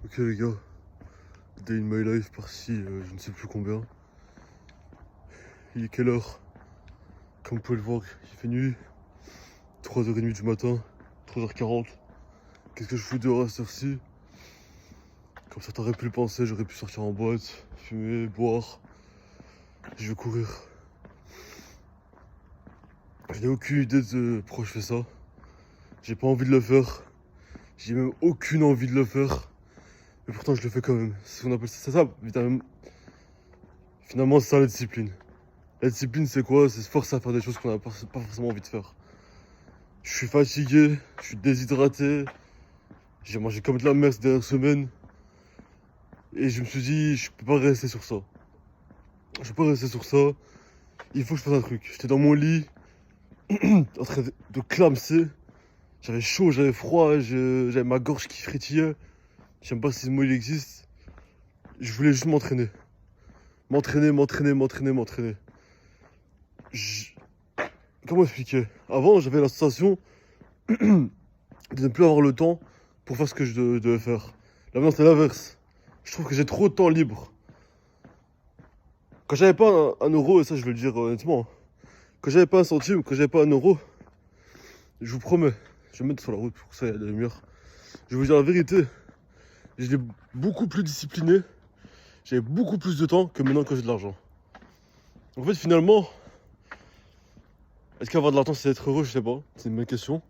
Ok les gars, Day in my life par-ci, je ne sais plus combien. Il est quelle heure? Comme vous pouvez le voir, il fait nuit. 3h30 du matin, 3h40. Qu'est-ce que je fous dehors à cette heure-ci? Comme ça t'aurais pu le penser, j'aurais pu sortir en boîte, fumer, boire. Je vais courir. Je n'ai aucune idée de pourquoi je fais ça. J'ai pas envie de le faire. J'ai même aucune envie de le faire. Mais pourtant je le fais quand même. C'est ce qu'on appelle ça. C'est ça, finalement c'est ça la discipline. La discipline, c'est quoi? C'est se forcer à faire des choses qu'on n'a pas forcément envie de faire. Je suis fatigué, je suis déshydraté, j'ai mangé comme de la merde ces dernières semaines. Et je me suis dit, je peux pas rester sur ça. Je peux pas rester sur ça. Il faut que je fasse un truc. J'étais dans mon lit, en train de clamser. J'avais chaud, j'avais froid, j'avais ma gorge qui frétillait. Je sais même pas si ce mot il existe. Je voulais juste m'entraîner. M'entraîner. Je- Comment expliquer? Avant, j'avais la sensation de ne plus avoir le temps pour faire ce que je devais faire. Là maintenant, c'est l'inverse. Je trouve que j'ai trop de temps libre. Quand j'avais pas un euro, et ça je vais le dire honnêtement, quand j'avais pas un centime, quand j'avais pas un euro, je vous promets, je vais me mettre sur la route pour que ça y ait la lumière. Je vais vous dire la vérité, j'étais beaucoup plus discipliné, j'avais beaucoup plus de temps que maintenant quand j'ai de l'argent. En fait, finalement, est-ce qu'avoir de l'argent c'est être heureux? Je sais pas, c'est une bonne question.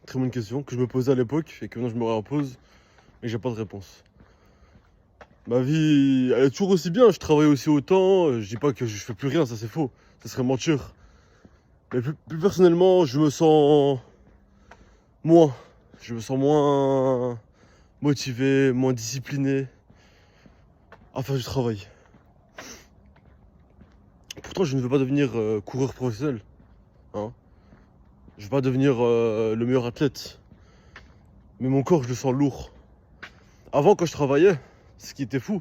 Très bonne question que je me posais à l'époque et que maintenant je me repose, mais j'ai pas de réponse. Ma vie, elle est toujours aussi bien, je travaille aussi autant, je dis pas que je fais plus rien, ça c'est faux, ça serait mentir. Mais plus personnellement, je me sens moins. Je me sens moins motivé, moins discipliné à faire du travail. Pourtant, je ne veux pas devenir coureur professionnel. Hein. Je veux pas devenir le meilleur athlète. Mais mon corps, je le sens lourd. Avant, quand je travaillais, ce qui était fou,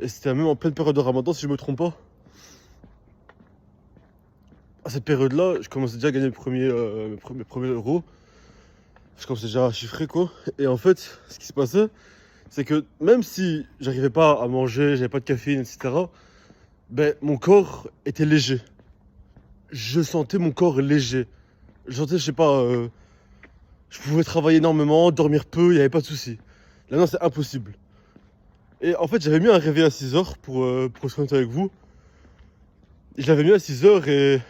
et c'était même en pleine période de Ramadan, si je me trompe pas. À cette période-là, je commençais déjà à gagner mes premiers euros. Je commençais déjà à chiffrer, quoi. Et en fait, ce qui se passait, c'est que même si j'arrivais pas à manger, j'avais pas de caféine, etc., ben mon corps était léger. Je sentais mon corps léger. Je sentais, je sais pas, je pouvais travailler énormément, dormir peu, il n'y avait pas de souci. Là, non, c'est impossible. Et en fait, j'avais mis un réveil à 6h pour se connecter avec vous. Et je l'avais mis à 6h et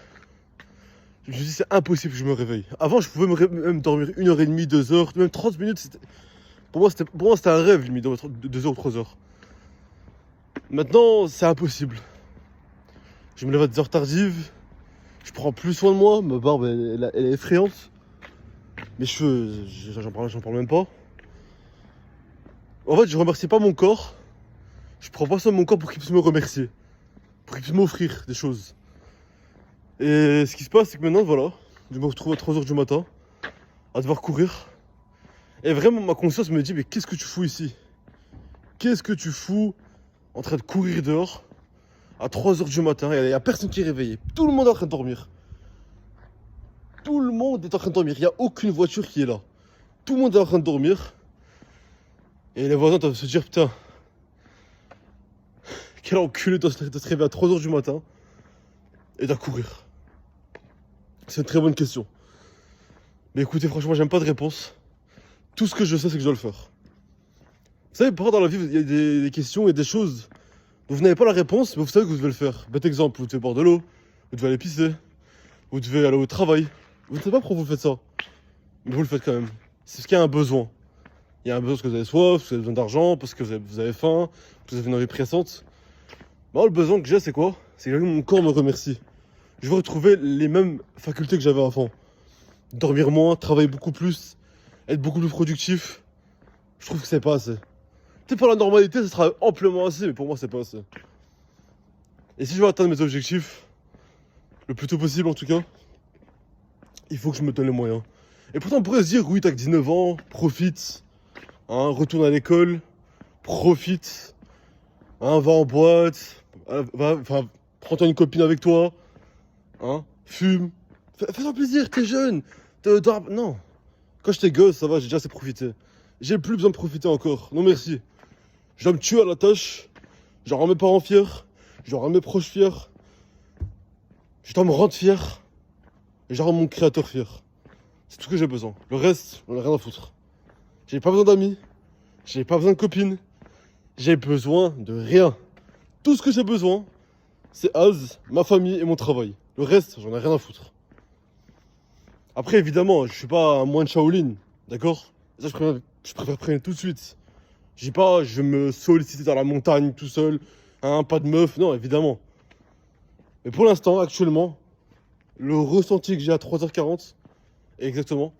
je me suis dit, c'est impossible que je me réveille. Avant, je pouvais même dormir 1h30, 2h, même 30 minutes. Pour moi, c'était un rêve, limite, 2h ou 3h. Maintenant, c'est impossible. Je me lève à des heures tardives, je prends plus soin de moi, ma barbe elle est effrayante. Mes cheveux, j'en parle même pas. En fait, je remercie pas mon corps. Je prends pas soin de mon corps pour qu'il puisse me remercier. Pour qu'il puisse m'offrir des choses. Et ce qui se passe, c'est que maintenant, voilà, je me retrouve à 3h du matin, à devoir courir. Et vraiment, ma conscience me dit, mais qu'est-ce que tu fous ici? Qu'est-ce que tu fous en train de courir dehors à 3h du matin? Il n'y a personne qui est réveillé. Tout le monde est en train de dormir. Tout le monde est en train de dormir. Il n'y a aucune voiture qui est là. Tout le monde est en train de dormir. Et les voisins doivent se dire, putain, quel enculé de se réveiller à 3h du matin et de courir. C'est une très bonne question. Mais écoutez, franchement, j'aime pas de réponse. Tout ce que je sais, c'est que je dois le faire. Vous savez, parfois dans la vie, il y a des questions et des choses dont vous n'avez pas la réponse, mais vous savez que vous devez le faire. Bête exemple, vous devez boire de l'eau, vous devez aller pisser, vous devez aller au travail. Vous ne savez pas pourquoi vous faites ça, mais vous le faites quand même. C'est parce qu'il y a un besoin. Il y a un besoin parce que vous avez soif, parce que vous avez besoin d'argent, parce que vous avez faim, parce que vous avez une envie pressante. Moi, le besoin que j'ai, c'est quoi? C'est que mon corps me remercie. Je veux retrouver les mêmes facultés que j'avais avant. Dormir moins, travailler beaucoup plus, être beaucoup plus productif. Je trouve que c'est pas assez. Peut-être pour la normalité, ça sera amplement assez, mais pour moi, c'est pas assez. Et si je veux atteindre mes objectifs, le plus tôt possible en tout cas, il faut que je me donne les moyens. Et pourtant, on pourrait se dire, oui, t'as que 19 ans, profite, hein, retourne à l'école, profite, hein, va en boîte, prends-toi une copine avec toi, hein, fume. Fais-toi plaisir, t'es jeune. Non. Quand j'étais gosse, ça va, j'ai déjà assez profité. J'ai plus besoin de profiter encore. Non merci. Je dois me tuer à la tâche. Je dois rendre mes parents fiers. Je dois rendre mes proches fiers. Je dois me rendre fier. Et je dois rendre mon créateur fier. C'est tout ce que j'ai besoin. Le reste, j'en ai rien à foutre. J'ai pas besoin d'amis. J'ai pas besoin de copines. J'ai besoin de rien. Tout ce que j'ai besoin, c'est Az, ma famille et mon travail. Le reste, j'en ai rien à foutre. Après, évidemment, je suis pas un moine Shaolin, d'accord? Ça, je préfère prévenir tout de suite. Je dis pas, je vais me solliciter dans la montagne tout seul, hein, pas de meuf, non, évidemment. Mais pour l'instant, actuellement, le ressenti que j'ai à 3h40, exactement,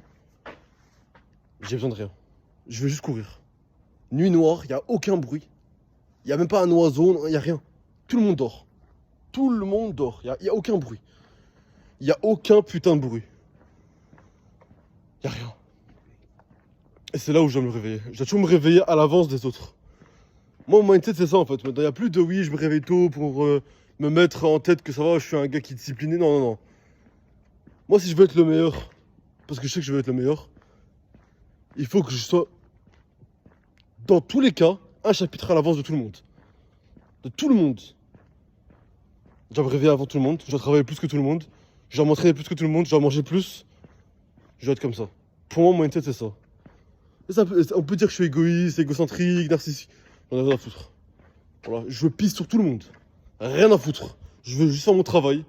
j'ai besoin de rien. Je veux juste courir. Nuit noire, il n'y a aucun bruit. Il n'y a même pas un oiseau, il n'y a rien. Tout le monde dort. Tout le monde dort. Il n'y a aucun bruit. Il n'y a aucun putain de bruit. Il n'y a rien. Et c'est là où je dois me réveiller. Je dois toujours me réveiller à l'avance des autres. Moi, mon mindset, c'est ça en fait. Maintenant, il n'y a plus de oui, je me réveille tôt pour me mettre en tête que ça va, je suis un gars qui est discipliné. Non, non, non. Moi, si je veux être le meilleur, parce que je sais que je veux être le meilleur, il faut que je sois, dans tous les cas, un chapitre à l'avance de tout le monde. De tout le monde. Je dois me réveiller avant tout le monde, je dois travailler plus que tout le monde, je dois m'entraîner plus que tout le monde, je dois manger plus. Je dois être comme ça. Pour moi, mon mindset, c'est ça. Et ça on peut dire que je suis égoïste, égocentrique, narcissique. J'en ai rien à foutre. Voilà, je veux pisse sur tout le monde. Rien à foutre. Je veux juste faire mon travail,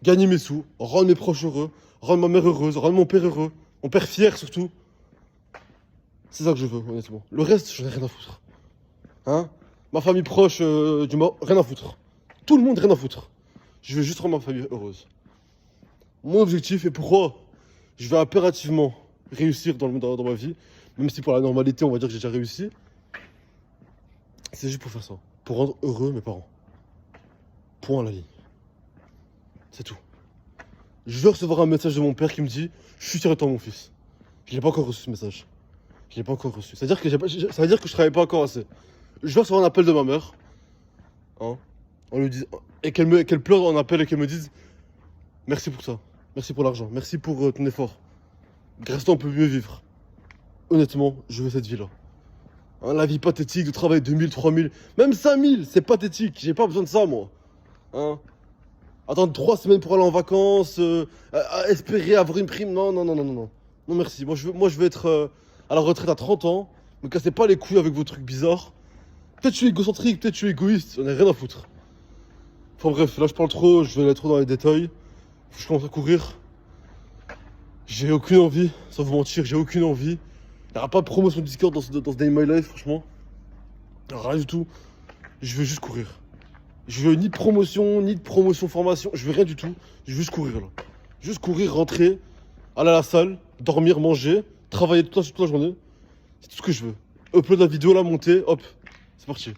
gagner mes sous, rendre mes proches heureux, rendre ma mère heureuse, rendre mon père heureux, mon père fier surtout. C'est ça que je veux, honnêtement. Le reste, j'en ai rien à foutre. Hein? Ma famille proche du mort, rien à foutre. Tout le monde, rien à foutre. Je veux juste rendre ma famille heureuse. Mon objectif, et pourquoi je vais impérativement réussir dans ma vie, même si pour la normalité, on va dire que j'ai déjà réussi, c'est juste pour faire ça. Pour rendre heureux mes parents. Point à la ligne. C'est tout. Je veux recevoir un message de mon père qui me dit « Je suis fier de toi, mon fils ». Je n'ai pas encore reçu ce message. Je l'ai pas encore reçu. Ça veut dire que je travaille pas encore assez. Je veux recevoir un appel de ma mère. Hein, on lui dit, et qu'elle pleure en appel et qu'elle me dise « Merci pour ça. Merci pour l'argent. Merci pour ton effort. Grâce à toi, on peut mieux vivre. » Honnêtement, je veux cette vie-là. Hein, la vie pathétique de travailler 2000, 3000, même 5000, c'est pathétique. J'ai pas besoin de ça, moi. Hein, attendre 3 semaines pour aller en vacances, espérer avoir une prime. Non, non, non, non, non, non. Non, merci. Moi, je veux être à la retraite à 30 ans. Me cassez pas les couilles avec vos trucs bizarres. Peut-être je suis égocentrique, peut-être je suis égoïste. J'en ai rien à foutre. Enfin bref, là je parle trop, je vais aller trop dans les détails. Faut que je commence à courir. J'ai aucune envie, sans vous mentir, j'ai aucune envie. Il n'y aura pas de promotion Discord dans ce Day in My Life, franchement. Rien du tout. Je veux juste courir. Je veux ni de promotion formation, je veux rien du tout. Je veux juste courir là. Juste courir, rentrer, aller à la salle, dormir, manger, travailler toute la journée. C'est tout ce que je veux. Upload la vidéo, la monter, hop, c'est parti.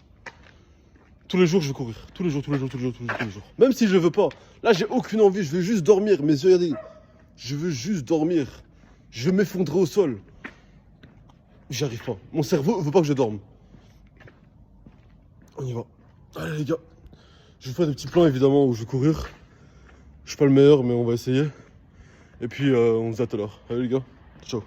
Tous les jours, je veux courir. Tous les jours. Même si je le veux pas. Là, j'ai aucune envie, je veux juste dormir. Mes yeux, regardez. Je veux juste dormir. Je vais m'effondrer au sol. J'y arrive pas. Mon cerveau veut pas que je dorme. On y va. Allez, les gars. Je vais faire des petits plans, évidemment, où je vais courir. Je suis pas le meilleur, mais on va essayer. Et puis, on se dit à tout à l'heure. Allez, les gars. Ciao.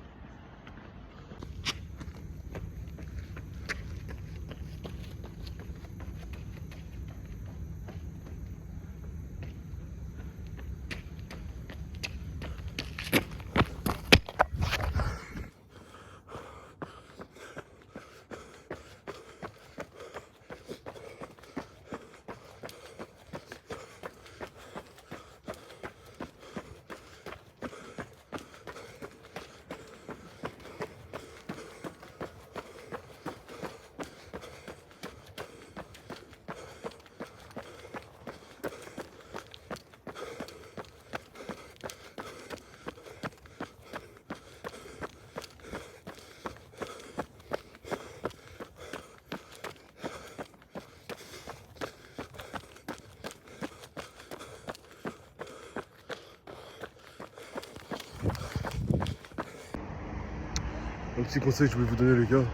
Un petit conseil que je voulais vous donner, les gars.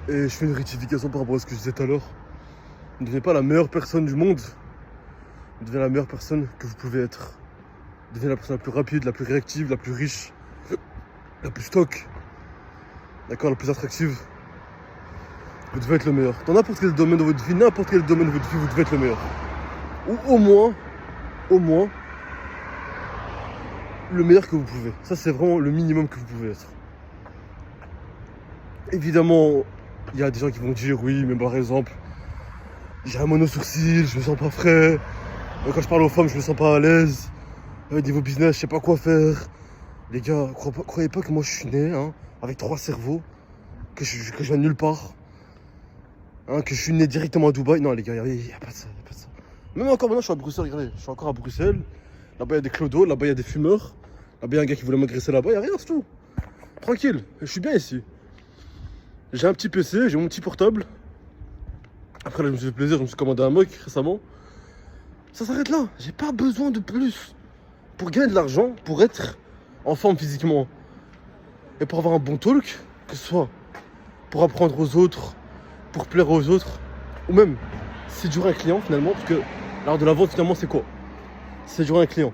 Et je fais une rectification par rapport à ce que je disais tout à l'heure. Ne devenez pas la meilleure personne du monde. Devenez la meilleure personne que vous pouvez être. Devenez la personne la plus rapide, la plus réactive, la plus riche, la plus stock. d'accord, la plus attractive, vous devez être le meilleur. Dans n'importe quel domaine de votre vie, n'importe quel domaine de votre vie, vous devez être le meilleur. Ou au moins, le meilleur que vous pouvez. Ça, c'est vraiment le minimum que vous pouvez être. Évidemment, il y a des gens qui vont dire, oui, mais par exemple, j'ai un mono-sourcil, je me sens pas frais. Quand je parle aux femmes, je me sens pas à l'aise. Niveau business, je sais pas quoi faire. Les gars, croyez pas que moi je suis né avec 3 cerveaux, que je viens de nulle part, que je suis né directement à Dubaï. Non les gars, il n'y a pas de ça, y a pas de ça. Même encore maintenant, je suis à Bruxelles, regardez, je suis encore à Bruxelles. Là-bas, il y a des clodos, là-bas, il y a des fumeurs. Là-bas, il y a un gars qui voulait m'agresser là-bas, il n'y a rien, c'est tout. Tranquille, je suis bien ici. J'ai un petit PC, j'ai mon petit portable. Après là, je me suis fait plaisir, je me suis commandé un Mac récemment. Ça s'arrête là, j'ai pas besoin de plus. Pour gagner de l'argent, pour être en forme physiquement et pour avoir un bon talk, que ce soit pour apprendre aux autres, pour plaire aux autres, ou même séduire un client finalement, parce que l'art de la vente finalement c'est quoi? Séduire un client.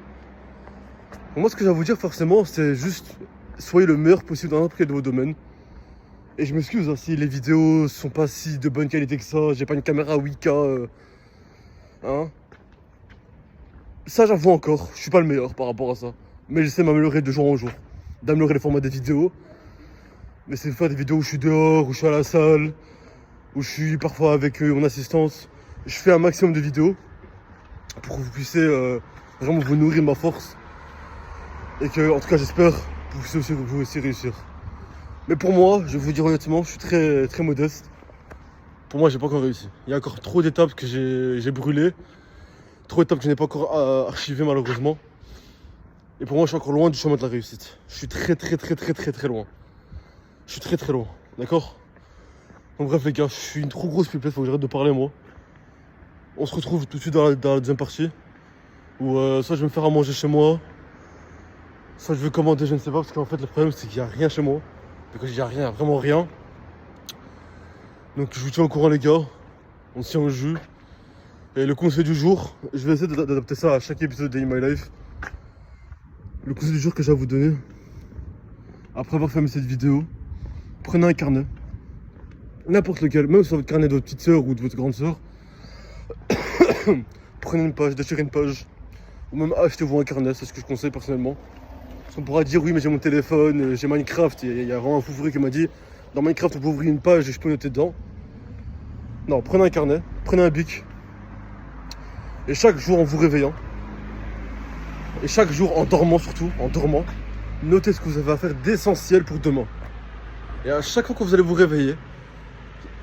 Donc moi ce que j'ai à vous dire forcément c'est juste soyez le meilleur possible dans n'importe quel de vos domaines. Et je m'excuse si les vidéos sont pas si de bonne qualité que ça, j'ai pas une caméra 8K, Ça j'avoue encore, je suis pas le meilleur par rapport à ça. Mais j'essaie de m'améliorer de jour en jour. D'améliorer les formats des vidéos. Mais c'est de faire des vidéos où je suis dehors, où je suis à la salle, où je suis parfois avec mon assistante. Je fais un maximum de vidéos pour que vous puissiez vraiment vous nourrir de ma force. Et que, en tout cas, j'espère que vous puissiez aussi réussir. Mais pour moi, je vais vous dire honnêtement, je suis très, très modeste. Pour moi, j'ai pas encore réussi. Il y a encore trop d'étapes que j'ai brûlées. Trop d'étapes que je n'ai pas encore archivées malheureusement. Et pour moi, je suis encore loin du chemin de la réussite. Je suis très loin. Je suis très loin, d'accord? Donc bref les gars, je suis une trop grosse pipelette, faut que j'arrête de parler moi. On se retrouve tout de suite dans la deuxième partie. Où soit je vais me faire à manger chez moi, soit je vais commander, je ne sais pas, parce qu'en fait le problème c'est qu'il n'y a rien chez moi. Donc il n'y a rien, vraiment rien. Donc je vous tiens au courant les gars, on se tient au jus. Et le conseil du jour, je vais essayer d'adapter ça à chaque épisode de In My Life. Le conseil du jour que j'ai à vous donner, après avoir fait cette vidéo, prenez un carnet, n'importe lequel, même sur votre carnet de votre petite soeur ou de votre grande soeur. Prenez une page, déchirez une page, ou même achetez-vous un carnet, c'est ce que je conseille personnellement. Parce qu'on pourra dire oui mais j'ai mon téléphone, j'ai Minecraft, il y a vraiment un fou qui m'a dit dans Minecraft on peut ouvrir une page et je peux noter dedans. Non, prenez un carnet, prenez un bic, et chaque jour en vous réveillant, et chaque jour en dormant surtout, notez ce que vous avez à faire d'essentiel pour demain. Et à chaque fois que vous allez vous réveiller,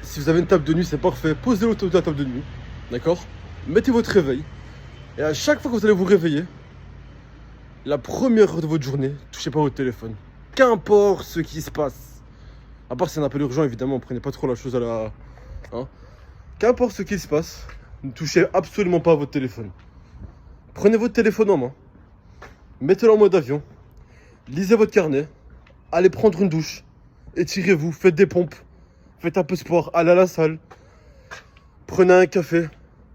si vous avez une table de nuit, c'est parfait, posez-le autour de la table de nuit, d'accord? Mettez votre réveil, et à chaque fois que vous allez vous réveiller, la première heure de votre journée, touchez pas votre téléphone. Qu'importe ce qui se passe. À part si c'est un appel urgent, évidemment, prenez pas trop la chose à la... Qu'importe ce qui se passe, ne touchez absolument pas à votre téléphone. Prenez votre téléphone en main, mettez-le en mode avion, lisez votre carnet, allez prendre une douche, étirez-vous, faites des pompes, faites un peu de sport, allez à la salle, prenez un café,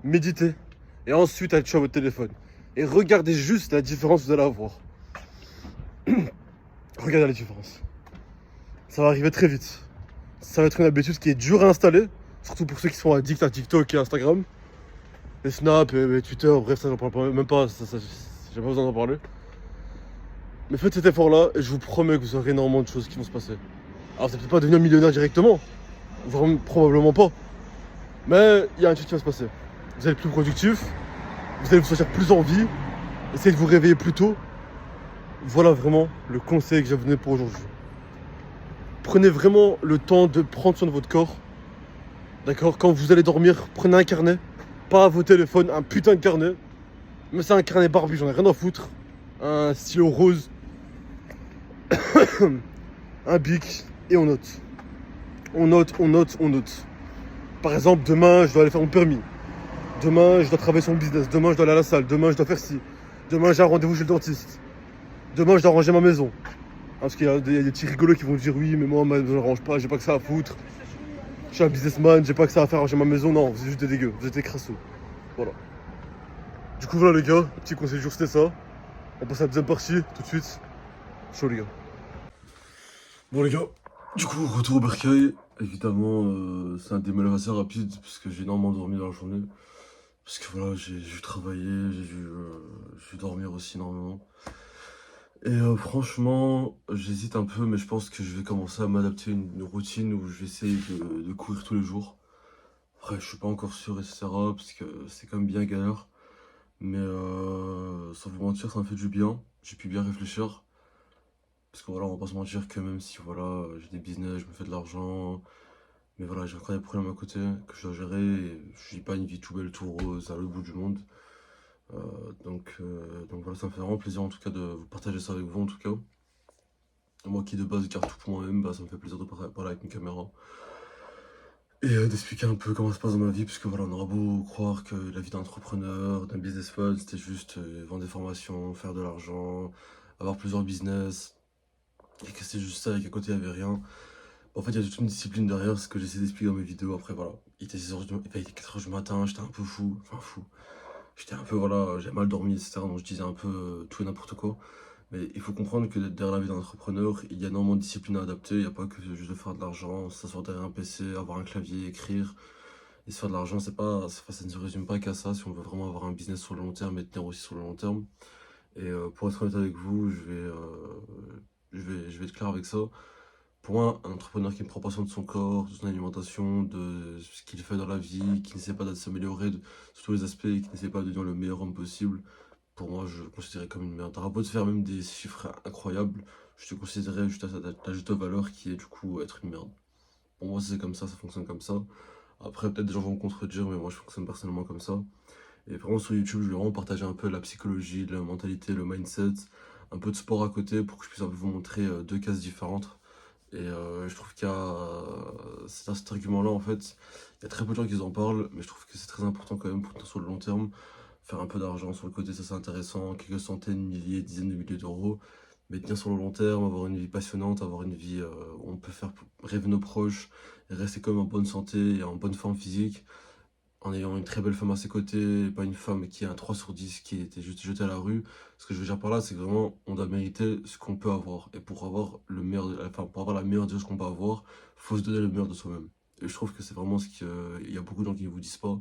méditez, et ensuite allez toucher à votre téléphone. Et regardez juste la différence que vous allez avoir. Regardez la différence. Ça va arriver très vite. Ça va être une habitude qui est dure à installer, surtout pour ceux qui sont addicts à TikTok et Instagram. Les Snap, et Twitter, bref, ça j'en parle même pas, j'ai pas besoin d'en parler. Mais faites cet effort-là et je vous promets que vous aurez énormément de choses qui vont se passer. Alors vous n'allez peut-être pas devenir millionnaire directement, vraiment, probablement pas. Mais il y a un truc qui va se passer. Vous allez être plus productif, vous allez vous sentir plus en vie, essayez de vous réveiller plus tôt. Voilà vraiment le conseil que j'ai à vous donner pour aujourd'hui. Prenez vraiment le temps de prendre soin de votre corps. D'accord? Quand vous allez dormir, prenez un carnet. Pas vos téléphones, un putain de carnet. Mais c'est un carnet barbu, j'en ai rien à foutre. Un stylo rose. Un bic. Et on note. On note. Par exemple, demain, je dois aller faire mon permis. Demain, je dois travailler sur mon business. Demain, je dois aller à la salle. Demain, je dois faire ci. Demain, j'ai un rendez-vous chez le dentiste. Demain, je dois ranger ma maison. Parce qu'il y a des petits rigolos qui vont dire oui, mais moi, je ne range pas, j'ai pas que ça à foutre. Je suis un businessman, j'ai pas que ça à faire ranger ma maison. Non, vous êtes juste des dégueux, vous êtes des crassos. Voilà. Du coup, voilà les gars, petit conseil du jour, c'était ça. On passe à la deuxième partie, tout de suite. Chaud les gars. Bon les gars, Du coup, retour au bercail. Évidemment, c'est un démêlage assez rapide parce que j'ai énormément dormi dans la journée. Parce que voilà, j'ai dû travailler, j'ai dû dormir aussi énormément. Et franchement, j'hésite un peu, mais je pense que je vais commencer à m'adapter à une routine où je vais essayer de courir tous les jours. Après, je suis pas encore sûr, etc. Parce que c'est quand même bien galère. Mais sans vous mentir, ça me fait du bien. J'ai pu bien réfléchir. Parce que voilà, on va pas se mentir que même si voilà, j'ai des business, je me fais de l'argent, mais voilà, j'ai encore des problèmes à côté que je dois gérer. Et je vis pas une vie tout belle, tout rose à l'autre bout du monde. Donc voilà, ça me fait vraiment plaisir en tout cas de vous partager ça avec vous en tout cas. Moi qui de base garde tout pour moi-même, bah, ça me fait plaisir de parler avec une caméra. Et d'expliquer un peu comment ça se passe dans ma vie, parce que voilà, on aura beau croire que la vie d'entrepreneur, d'un businessman, c'était juste vendre des formations, faire de l'argent, avoir plusieurs business, et que c'était juste ça et qu'à côté il n'y avait rien. En fait, il y a toute une discipline derrière, ce que j'essaie d'expliquer dans mes vidéos. Après, voilà, il était 4 heures du matin, j'étais un peu fou, enfin fou. J'étais un peu, voilà, j'ai mal dormi, etc. Donc je disais un peu tout et n'importe quoi. Mais il faut comprendre que derrière la vie d'entrepreneur, il y a énormément de disciplines à adapter. Il n'y a pas que juste de faire de l'argent, s'asseoir derrière un PC, avoir un clavier, écrire. Et se faire de l'argent, c'est pas, ça ne se résume pas qu'à ça si on veut vraiment avoir un business sur le long terme et tenir aussi sur le long terme. Et pour être honnête avec vous, je vais être clair avec ça. Pour moi, un entrepreneur qui ne prend pas soin de son corps, de son alimentation, de ce qu'il fait dans la vie, qui n'essaie pas de s'améliorer sur tous les aspects, qui n'essaie pas de devenir le meilleur homme possible, pour moi, je le considérais comme une merde. T'auras beau de faire même des chiffres incroyables, je te considérais juste à ta juste valeur qui est du coup être une merde. Pour moi, c'est comme ça fonctionne comme ça. Après, peut-être des gens vont me contredire, mais moi, je fonctionne personnellement comme ça. Et vraiment, sur YouTube, je vais vraiment partager un peu la psychologie, la mentalité, le mindset, un peu de sport à côté pour que je puisse un peu vous montrer deux cases différentes. Et je trouve qu'il y a cet argument-là, en fait, il y a très peu de gens qui en parlent, mais je trouve que c'est très important quand même pour tenir sur le long terme. Faire un peu d'argent sur le côté, ça c'est intéressant, quelques centaines, milliers, dizaines de milliers d'euros. Mais tenir sur le long terme, avoir une vie passionnante, avoir une vie où on peut faire rêver nos proches, et rester quand même en bonne santé et en bonne forme physique, en ayant une très belle femme à ses côtés, et pas une femme qui a un 3 sur 10 qui était juste jetée à la rue. Ce que je veux dire par là, c'est que vraiment, on doit mériter ce qu'on peut avoir. Et pour avoir le meilleur, enfin, pour avoir la meilleure de ce qu'on peut avoir, faut se donner le meilleur de soi-même. Et je trouve que c'est vraiment ce qu'il y a beaucoup de gens qui ne vous disent pas.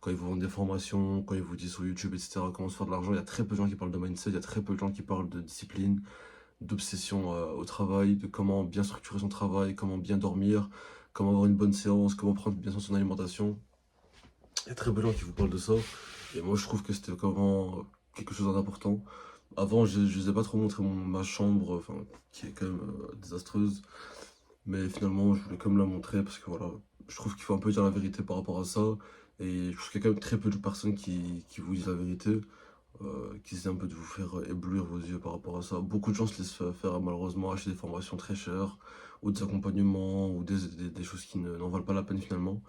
Quand ils vous vendent des formations, quand ils vous disent sur YouTube, etc., comment se faire de l'argent, il y a très peu de gens qui parlent de mindset, il y a très peu de gens qui parlent de discipline, d'obsession au travail, de comment bien structurer son travail, comment bien dormir, comment avoir une bonne séance, comment prendre bien soin de son alimentation. Il y a très peu de gens qui vous parlent de ça. Et moi, je trouve que c'était vraiment quelque chose d'important. Avant, je ne vous ai pas trop montré ma chambre, enfin, qui est quand même désastreuse. Mais finalement, je voulais quand même la montrer parce que voilà, je trouve qu'il faut un peu dire la vérité par rapport à ça. Et je trouve qu'il y a quand même très peu de personnes qui vous disent la vérité, qui essaient un peu de vous faire éblouir vos yeux par rapport à ça. Beaucoup de gens se laissent faire malheureusement acheter des formations très chères, ou des accompagnements, ou des choses qui n'en valent pas la peine finalement.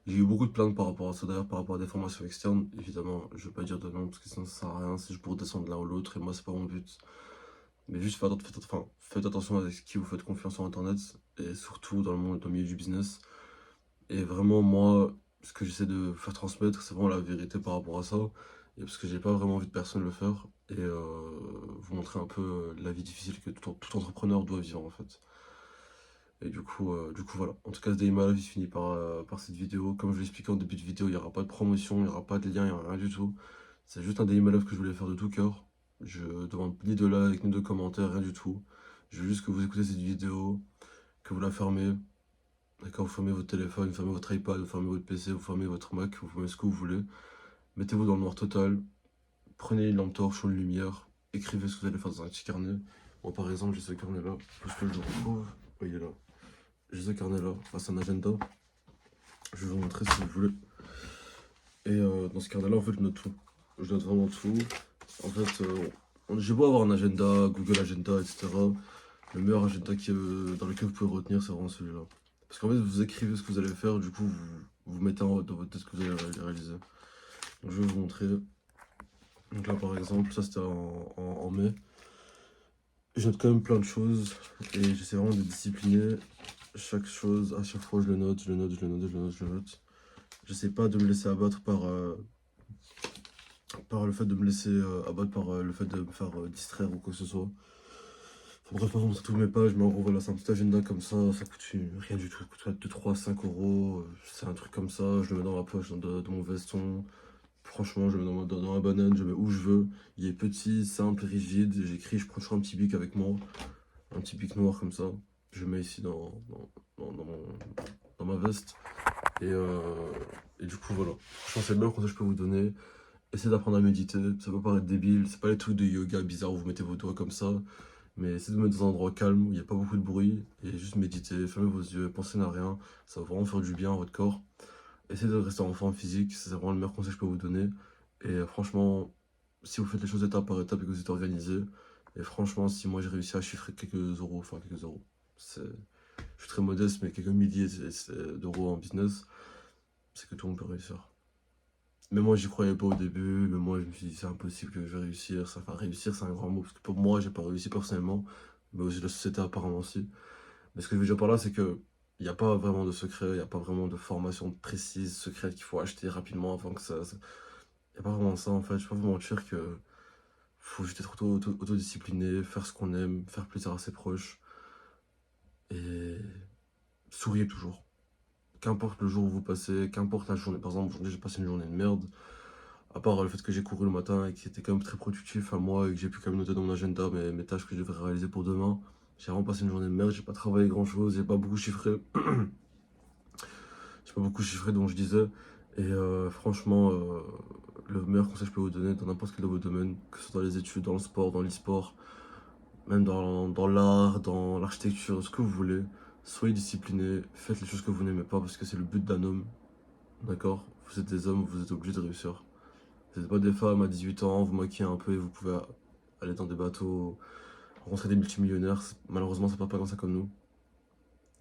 J'ai eu beaucoup de plaintes par rapport à ça, d'ailleurs, par rapport à des formations externes. Évidemment, je ne vais pas dire de nom parce que sinon ça sert à rien, c'est juste pour descendre l'un ou l'autre, et moi, c'est pas mon but. Mais juste faites attention à ce qui vous faites confiance sur internet, et surtout dans le monde, dans le milieu du business. Et vraiment, moi, ce que j'essaie de vous faire transmettre, c'est vraiment la vérité par rapport à ça. Et parce que j'ai pas vraiment envie de personne le faire. Et vous montrer un peu la vie difficile que tout entrepreneur doit vivre en fait. Et du coup voilà. En tout cas, ce Day in My Life, il se finit par cette vidéo. Comme je l'ai expliqué en début de vidéo, il n'y aura pas de promotion, il n'y aura pas de lien, il n'y aura rien du tout. C'est juste un Day in My Life que je voulais faire de tout cœur. Je demande ni de likes, ni de commentaires, rien du tout. Je veux juste que vous écoutez cette vidéo, que vous la fermez. D'accord, vous fermez votre téléphone, vous fermez votre iPad, vous fermez votre PC, vous fermez votre Mac, vous fermez ce que vous voulez. Mettez-vous dans le noir total. Prenez une lampe torche ou une lumière. Écrivez ce que vous allez faire dans un petit carnet. Moi, par exemple, j'ai ce carnet-là. Parce que je le retrouve. Oui, il est là. J'ai ce carnet-là. Enfin, c'est un agenda. Je vais vous montrer si vous voulez. Et dans ce carnet-là, en fait, je note tout. Je note vraiment tout. En fait, j'ai beau avoir un agenda, Google Agenda, etc. Le meilleur agenda dans lequel vous pouvez retenir, c'est vraiment celui-là. Parce qu'en fait, vous écrivez ce que vous allez faire, du coup, vous mettez dans votre tête ce que vous allez réaliser. Donc, je vais vous montrer. Donc là, par exemple, ça c'était en mai. Je note quand même plein de choses et j'essaie vraiment de discipliner chaque chose. À chaque fois, je le note, je le note, je le note, je le note, je le note. J'essaie pas de me laisser abattre par le fait de me laisser abattre par le fait de me faire distraire ou quoi que ce soit. Enfin, bref, par contre, tous mes pages, mais en gros, voilà, c'est un petit agenda comme ça coûte rien du tout, ça coûte 2, 3, 5 euros. C'est un truc comme ça, je le mets dans ma poche de mon veston. Franchement, je le mets dans la banane, je le mets où je veux. Il est petit, simple, rigide. J'écris, je prends toujours un petit bic avec moi, un petit bic noir comme ça. Je le mets ici dans ma veste. Et du coup, voilà. Franchement, c'est le meilleur conseil que je peux vous donner. Essayez d'apprendre à méditer. Ça peut paraître débile. C'est pas les trucs de yoga bizarres où vous mettez vos doigts comme ça. Mais essayez de vous mettre dans un endroit calme où il n'y a pas beaucoup de bruit. Et juste méditer, fermez vos yeux, pensez à rien. Ça va vraiment faire du bien à votre corps. Essayez de rester en forme physique. C'est vraiment le meilleur conseil que je peux vous donner. Et franchement, si vous faites les choses étape par étape et que vous êtes organisé, et franchement, si moi j'ai réussi à chiffrer quelques euros, enfin quelques euros, je suis très modeste, mais quelques milliers d'euros en business, c'est que tout le monde peut réussir. Mais moi, j'y croyais pas au début, mais moi, je me suis dit, c'est impossible que je vais réussir. Enfin, réussir, c'est un grand mot, parce que pour moi, j'ai pas réussi personnellement, mais aussi la société apparemment aussi. Mais ce que je veux dire par là, c'est que il n'y a pas vraiment de secret, il n'y a pas vraiment de formation précise, secrète qu'il faut acheter rapidement avant que ça. Il n'y a pas vraiment ça en fait. Je vais pas vous mentir que faut juste être autodiscipliné, faire ce qu'on aime, faire plaisir à ses proches et souriez toujours. Qu'importe le jour où vous passez, qu'importe la journée. Par exemple, aujourd'hui j'ai passé une journée de merde. À part le fait que j'ai couru le matin et que c'était quand même très productif à moi et que j'ai pu quand même noter dans mon agenda mes tâches que je devrais réaliser pour demain. J'ai vraiment passé une journée de merde, j'ai pas travaillé grand chose, j'ai pas beaucoup chiffré. J'ai pas beaucoup chiffré donc je disais. Et franchement, le meilleur conseil que je peux vous donner dans n'importe quel de vos domaines, que ce soit dans les études, dans le sport, dans l'e-sport, même dans l'art, dans l'architecture, ce que vous voulez, soyez disciplinés, faites les choses que vous n'aimez pas parce que c'est le but d'un homme, d'accord? Vous êtes des hommes, vous êtes obligés de réussir. Vous n'êtes pas des femmes à 18 ans, vous maquillez un peu et vous pouvez aller dans des bateaux, rencontrer des multimillionnaires. Malheureusement, ça part pas comme ça comme nous.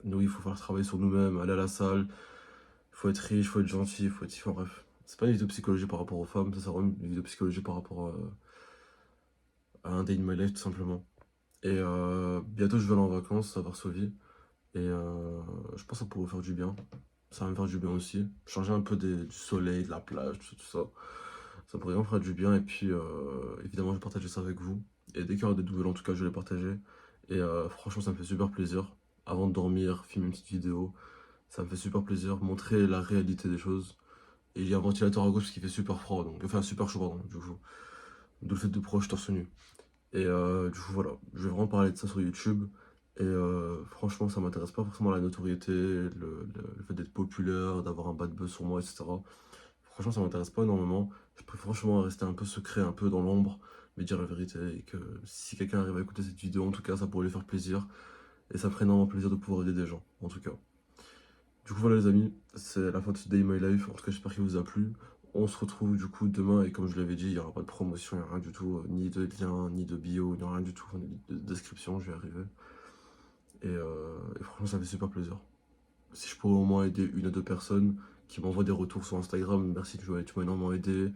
Nous, il faut faire travailler sur nous-mêmes, aller à la salle, il faut être riche, il faut être gentil, il faut être... Enfin bref, c'est pas une vidéo psychologie par rapport aux femmes, ça c'est vraiment une vidéo psychologie par rapport à un day in my life tout simplement. Et bientôt je vais aller en vacances à Varsovie. Et je pense que ça pourrait vous faire du bien. Ça va me faire du bien aussi. Changer un peu du soleil, de la plage, tout ça. Ça pourrait vraiment faire du bien. Et puis évidemment je vais partager ça avec vous. Et dès qu'il y aura des nouvelles en tout cas je vais les partager. Et franchement ça me fait super plaisir. Avant de dormir, filmer une petite vidéo. Ça me fait super plaisir. Montrer la réalité des choses. Et il y a un ventilateur à gauche parce qu'il fait super froid. Donc, enfin super chaud pardon du coup. D'où le fait de proche torse nu. Et du coup, voilà, je vais vraiment parler de ça sur YouTube. Et franchement, ça m'intéresse pas forcément la notoriété, le fait d'être populaire, d'avoir un bad buzz sur moi, etc. Franchement, ça m'intéresse pas énormément. Je préfère franchement rester un peu secret, un peu dans l'ombre, mais dire la vérité. Et que si quelqu'un arrive à écouter cette vidéo, en tout cas, ça pourrait lui faire plaisir. Et ça ferait énormément plaisir de pouvoir aider des gens, en tout cas. Du coup, voilà les amis, c'est la fin de ce Day in My Life. En tout cas, j'espère qu'il vous a plu. On se retrouve du coup demain et comme je l'avais dit, il n'y aura pas de promotion, il n'y a rien du tout, ni de lien, ni de bio, il n'y aura rien du tout, ni de description, je vais arriver. Et franchement, ça fait super plaisir. Si je pourrais au moins aider une ou deux personnes qui m'envoient des retours sur Instagram, merci, tu m'as énormément aidé,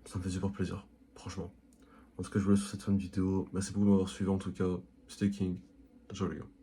ça me fait super plaisir, franchement. En tout cas, je vous laisse sur cette fin de vidéo. Merci beaucoup de m'avoir suivi en tout cas. Stay King, ciao les gars.